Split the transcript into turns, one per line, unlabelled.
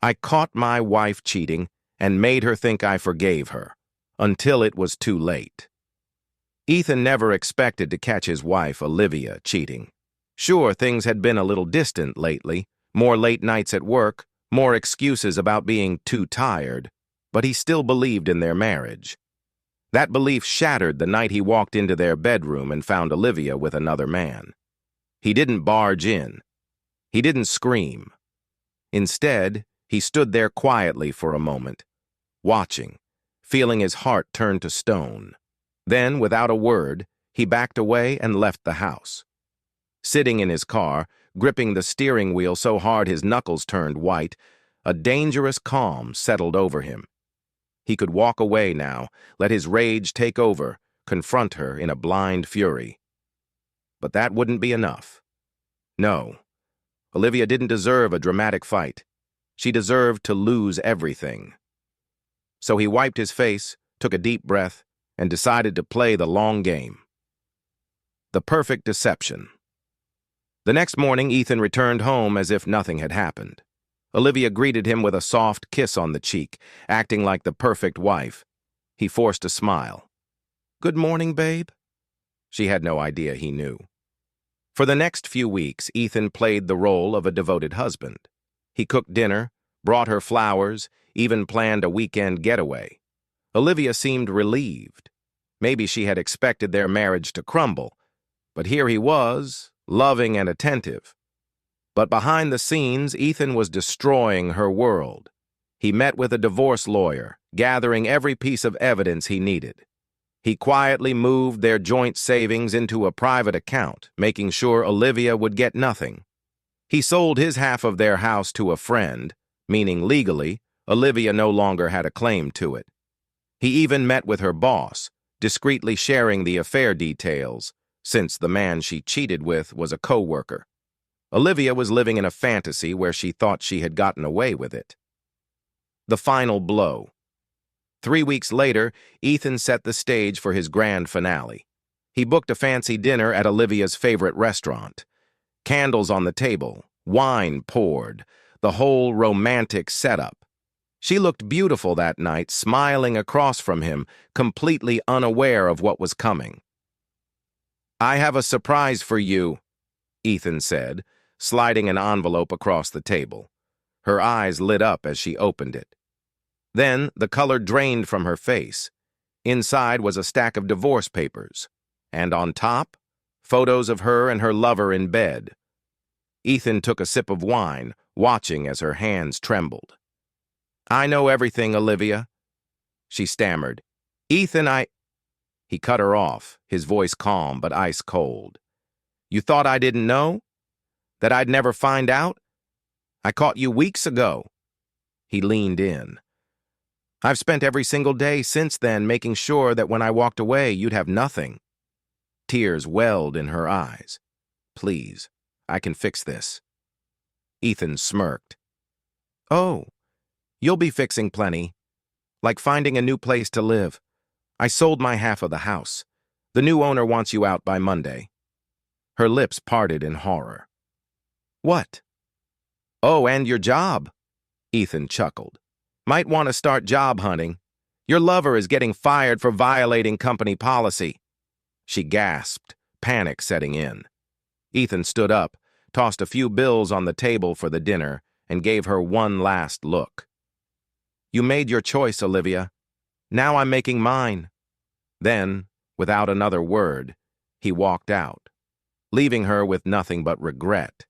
I caught my wife cheating and made her think I forgave her, until it was too late. Ethan never expected to catch his wife, Olivia, cheating. Sure, things had been a little distant lately, more late nights at work, more excuses about being too tired, but he still believed in their marriage. That belief shattered the night he walked into their bedroom and found Olivia with another man. He didn't barge in. He didn't scream. Instead, he stood there quietly for a moment, watching, feeling his heart turn to stone. Then, without a word, he backed away and left the house. Sitting in his car, gripping the steering wheel so hard his knuckles turned white, a dangerous calm settled over him. He could walk away now, let his rage take over, confront her in a blind fury. But that wouldn't be enough. No, Olivia didn't deserve a dramatic fight. She deserved to lose everything. So he wiped his face, took a deep breath, and decided to play the long game. The perfect deception. The next morning, Ethan returned home as if nothing had happened. Olivia greeted him with a soft kiss on the cheek, acting like the perfect wife. He forced a smile. "Good morning, babe." She had no idea he knew. For the next few weeks, Ethan played the role of a devoted husband. He cooked dinner, brought her flowers, even planned a weekend getaway. Olivia seemed relieved. Maybe she had expected their marriage to crumble, but here he was, loving and attentive. But behind the scenes, Ethan was destroying her world. He met with a divorce lawyer, gathering every piece of evidence he needed. He quietly moved their joint savings into a private account, making sure Olivia would get nothing. He sold his half of their house to a friend, meaning legally, Olivia no longer had a claim to it. He even met with her boss, discreetly sharing the affair details, since the man she cheated with was a co-worker. Olivia was living in a fantasy where she thought she had gotten away with it. The final blow. 3 weeks later, Ethan set the stage for his grand finale. He booked a fancy dinner at Olivia's favorite restaurant. Candles on the table, wine poured, the whole romantic setup. She looked beautiful that night, smiling across from him, completely unaware of what was coming. "I have a surprise for you," Ethan said, sliding an envelope across the table. Her eyes lit up as she opened it. Then the color drained from her face. Inside was a stack of divorce papers, and on top, photos of her and her lover in bed. Ethan took a sip of wine, watching as her hands trembled. "I know everything, Olivia," she stammered. "Ethan, He cut her off, his voice calm but ice cold. "You thought I didn't know? That I'd never find out? I caught you weeks ago." He leaned in. "I've spent every single day since then making sure that when I walked away, you'd have nothing." Tears welled in her eyes. "Please, I can fix this." Ethan smirked. "Oh, you'll be fixing plenty. Like finding a new place to live. I sold my half of the house. The new owner wants you out by Monday." Her lips parted in horror. "What?" "Oh, and your job." Ethan chuckled. "Might want to start job hunting. Your lover is getting fired for violating company policy." She gasped, panic setting in. Ethan stood up, tossed a few bills on the table for the dinner, and gave her one last look. "You made your choice, Olivia. Now I'm making mine." Then, without another word, he walked out, leaving her with nothing but regret.